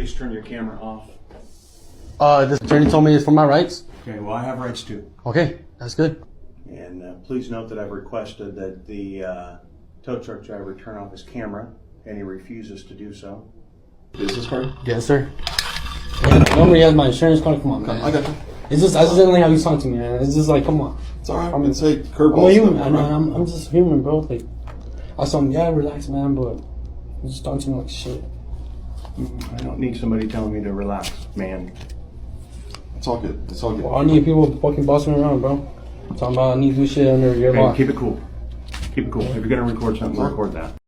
Please turn your camera off. This attorney told me it's for my rights. Okay, well, I have rights too. Okay, that's good. And please note that I've requested that the tow truck driver turn off his camera, and he refuses to do so. Business card? Yes, sir. Remember, he has my insurance card. Come on, man. I got you. It's just, I just didn't like how you talk to me, man. It's just like, come on. It's alright. I'm It's like I'm a curveball human. stuff. I'm just human, bro. Like, I told him, yeah, relax, man, but you just talk to me like shit. I don't need somebody telling me to relax, man. It's all good. It's all good. Well, I need people fucking bossing me around, bro. I'm talking about I need to do shit under your law. Okay, keep it cool. Keep it cool. If you're gonna record something, record that.